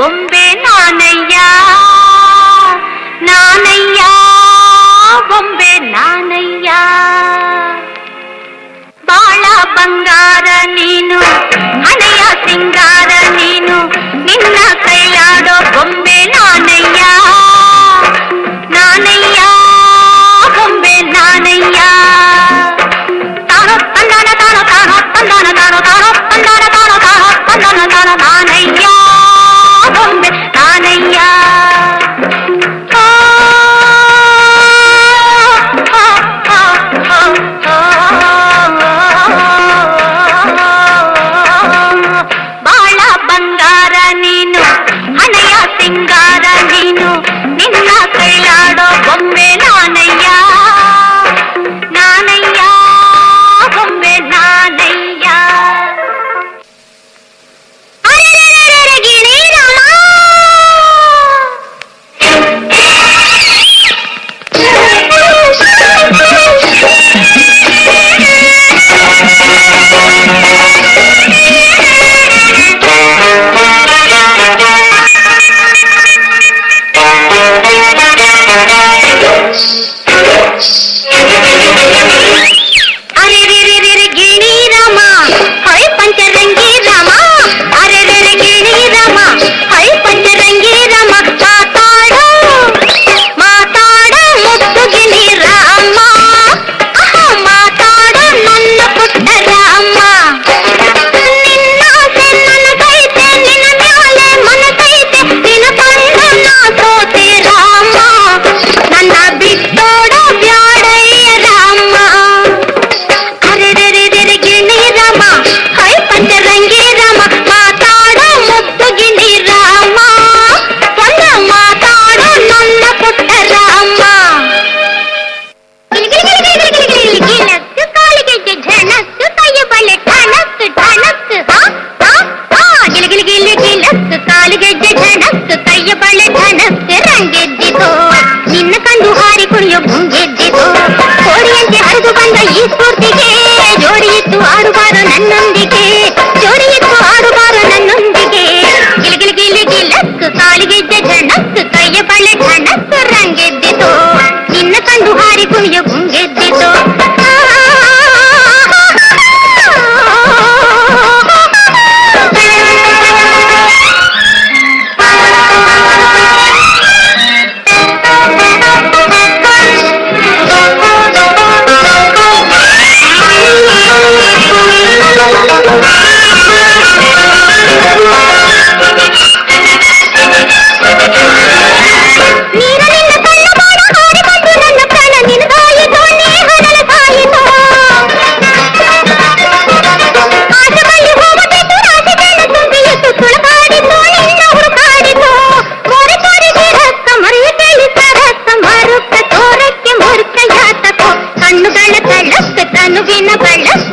ಬೊಂಬೆ ನಾನಯ್ಯ ನಾನಯ್ಯ ಬೊಂಬೆ ನಾನಯ್ಯ ಬಾಳ ಬಂಗಾರ ನೀನು ಹಣೆಯ ಸಿಂಗಾರ ನೀನು ನಿನ್ನ ಕೈಯಾಡೋ ಬೊಂಬೆ ನಾನಯ್ಯ ನಾನಯ್ಯ ಬೊಂಬೆ ನಾನಯ್ಯ ತಾನೋ ತಂದಾನ ತಾನೋ ತಾನೋ ತಂದಾನ ತಾನೋ ತಾನೋ ತಂದಾನ ತಾನೋ ತಾನೋ ತಂದಾನ ತಾನೋ ನಾನಯ್ಯ ಬೊಂಬೆ ನಾನಯ್ಯ ಬಾಳ ಬಂಗಾರ ನೀನು ಹಣೆಯ ಸಿಂಗಾರ ನೀನು ನಿನ್ನ ಕೈಲಾಡೋ ಬೊಂಬೆ ನಾನಯ್ಯ ನಾನಯ್ಯ ಬೊಂಬೆ ನಾನಯ್ಯ ಗಿಣಿ ರಾಮ ಅರೆ ಗಿಣಿ ರಾಮ ಹೈ ಪಂಚರಂಗಿ ರಾಮ ಅರೆ ಗಿಣಿ ರಾಮ ಹೈ ಪಂಚರಂಗಿ ರಾಮ ಮಾತಾಡೋ ಮಾತಾಡೋ ಮುದ್ದು ಗಿಣಿ ರಾಮ ಮಾತಾಡೋ ನನ್ನ ಪುಟ್ಟ ರಾಮ ನಿನ್ನಾಸೆ ನನಗೈತೆ ನಿನ್ನ ಮ್ಯಾಲೆ ಮನಸೈತೆ ನಿನ್ನ ಕಂಡು ನಾ ಸೋತೆ ರಾಮ ನನ್ನ ಬಿಟ್ಟೋಡ ಬ್ಯಾಡಯ್ಯ ರಾಮ ಅರೆ ಗಿಣಿ ರಾಮ ಹೈ ಪಂಚರಂಗಿ ರಾಮ ಮಾತಾಡೋ ಮುದ್ದು ಗಿಣಿ ರಾಮ ಒಂದ ಮಾತಾಡೋ ನನ್ನ ಪುಟ್ಟ ರಾಮ ಗಿಲಕ್ಕು ಕಾಲಿಗೆಜ್ಜೆ ಝಣಕ್ಕು ಕೈಯ ಬಳೆ ಠಣಕ್ಕು ಠಣಕ್ಕು ಗಿಲಕ್ಕು ಕಾಲಿಗೆಜ್ಜೆ ಝಣಕ್ಕು ಕೈಯ ಬಳೆ ಠಣಕ್ಕು ರಂಗೆದ್ದಿತು ನಿನ್ನ ಕಂಡು ಹಾರಿ ಕುಣಿಯೋ ಭುಂಗೆದ್ದಿತು ಕೋಡಿಯಂತೆ ಹರಿದು ಬಂದ ಈ ಸ್ಫೂರ್ತಿಗೆ ಜೋಡಿಯಿತ್ತು ಆಡುಬಾರು ನನ್ನೊಂದಿಗೆ ಜೋಡಿಯಿತ್ತು ಆಡುಬಾರು ನನ್ನೊಂದಿಗೆ ಗಿಲಕ್ಕು ಕಾಲಿಗೆಜ್ಜೆ ಝಣಕ್ಕು ಕೈಯ ಬಳೆ ಠಣಕ್ಕು ರಂಗೆದ್ದಿತು ನಿನ್ನ ಕಂಡು ಹಾರಿ ಕುಣಿಯೋ ಭುಂಗೆದ್ದಿತು ನೀರನಿಂದ ಕಳ್ಳ ಬಾಡ ಹಾರಿಕೊಂಡು ನನ್ನ ಪ್ರಾಣ ನಿನಗಾಯಿತು ನೇಹನಲ ಸಾಯಿತು ಆಸೆ ಬಳ್ಳಿ ಹೋಗುತ್ತಿತ್ತು ರಾಶಿ ಜನ ತುಂಬಿಯಿತು ತುಳುಕಾಡಿತು ನಿನ್ನ ಹುಡುಕಾಡಿತು ಮೋರೆ ತೋರಿಗೆ ರಕ್ತ ಮರೆಯ ಕೇಳಿಸ ರಕ್ತ ಮರುಕ್ಕ ತೋರಕ್ಕೆ ಮುರುಕ ಯಾತಕೋ ಕಣ್ಣುಗಳ ಕಳ್ಳಕ್ಕ ತನುವಿನ ಬಳ್ಳಕ್ಕ